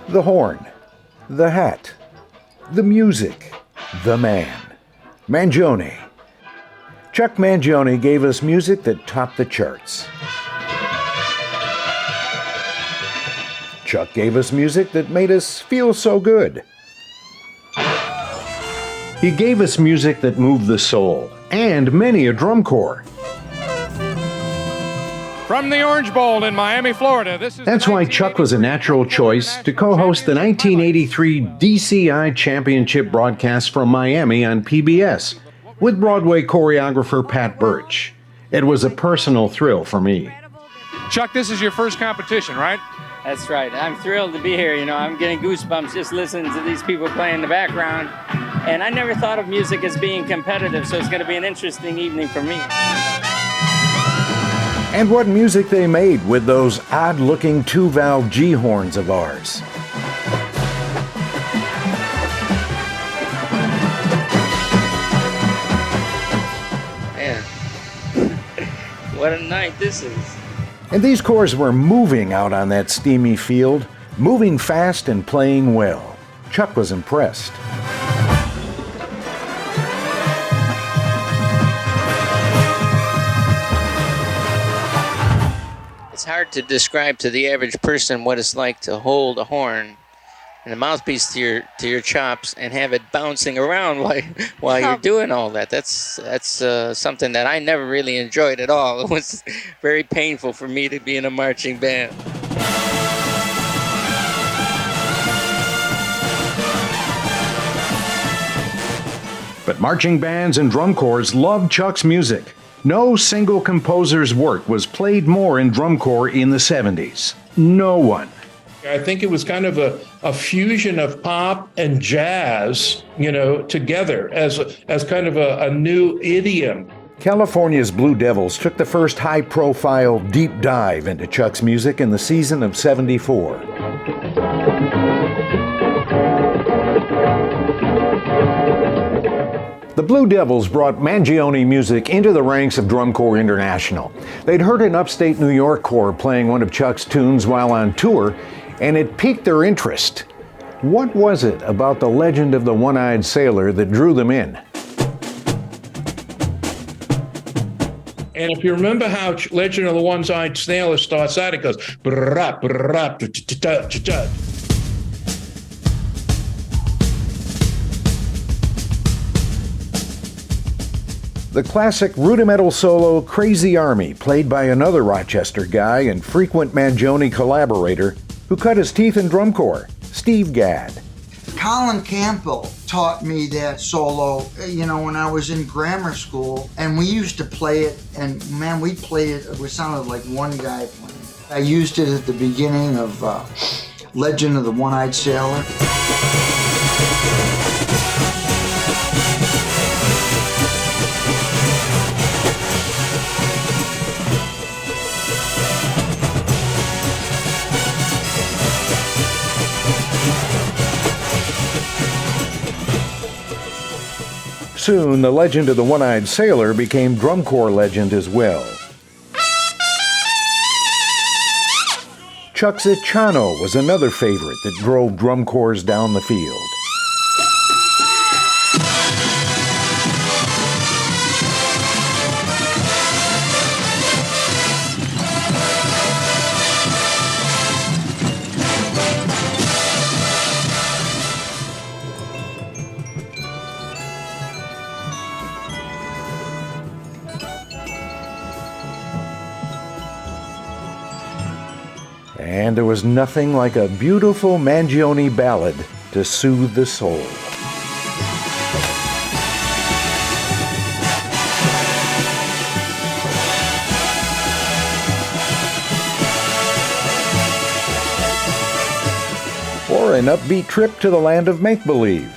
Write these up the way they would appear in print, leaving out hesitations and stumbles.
The horn, the hat, the music, the man. Mangione. Chuck Mangione gave us music that topped the charts. Chuck gave us music that made us feel so good. He gave us music that moved the soul, and many a drum corps. From the Orange Bowl in Miami, Florida, this is... That's why Chuck was a natural choice to co-host the 1983 DCI Championship broadcast from Miami on PBS with Broadway choreographer Pat Birch. It was a personal thrill for me. Chuck, this is your first competition, right? That's right. I'm thrilled to be here. You know, I'm getting goosebumps just listening to these people play in the background. And I never thought of music as being competitive, so it's going to be an interesting evening for me. And what music they made with those odd-looking two-valve G horns of ours. Man, what a night this is. And these corps were moving out on that steamy field, moving fast and playing well. Chuck was impressed. It's hard to describe to the average person what it's like to hold a horn and a mouthpiece to your chops and have it bouncing around while you're doing all that. That's something that I never really enjoyed at all. It was very painful for me to be in a marching band. But marching bands and drum corps loved Chuck's music. No single composer's work was played more in drum corps in the 70s. No one. I think it was kind of a fusion of pop and jazz, together as kind of a new idiom. California's Blue Devils took the first high-profile deep dive into Chuck's music in the season of '74. The Blue Devils brought Mangione music into the ranks of Drum Corps International. They'd heard an upstate New York corps playing one of Chuck's tunes while on tour, and it piqued their interest. What was it about the legend of the one-eyed sailor that drew them in? And if you remember how Legend of the One-Eyed Sailor starts out, it goes brrrap, brrrap, cha-cha-cha-cha. The classic rudimental solo Crazy Army, played by another Rochester guy and frequent Mangione collaborator who cut his teeth in drum corps, Steve Gadd. Colin Campbell taught me that solo, when I was in grammar school, and we used to play it, and man, we played it, it sounded like one guy playing it. I used it at the beginning of Legend of the One-Eyed Sailor. Soon, the legend of the one-eyed sailor became drum corps legend as well. Chuck's Chano was another favorite that drove drum corps down the field. And there was nothing like a beautiful Mangione ballad to soothe the soul. Or an upbeat trip to the land of make-believe.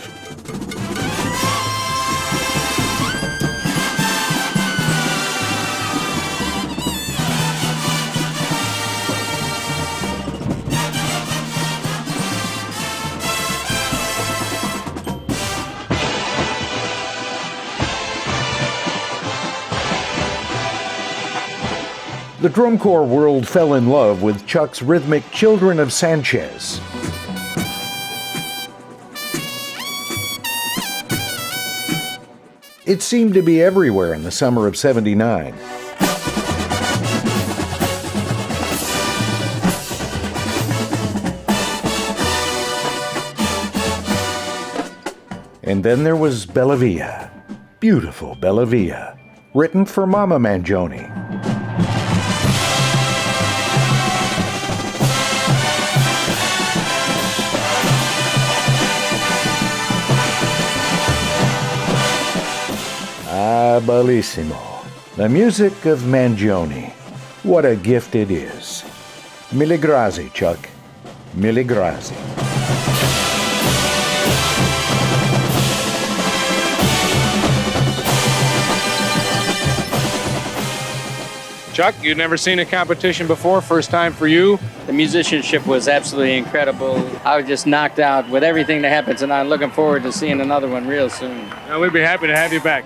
The drum corps world fell in love with Chuck's rhythmic Children of Sanchez. It seemed to be everywhere in the summer of '79. And then there was Bella Via, beautiful Bella Via, written for Mama Mangione. Ah, bellissimo. The music of Mangione. What a gift it is. Mille grazie, Chuck. Mille grazie. Chuck, you'd never seen a competition before, first time for you. The musicianship was absolutely incredible. I was just knocked out with everything that happened tonight. Looking forward to seeing another one real soon. We'd be happy to have you back.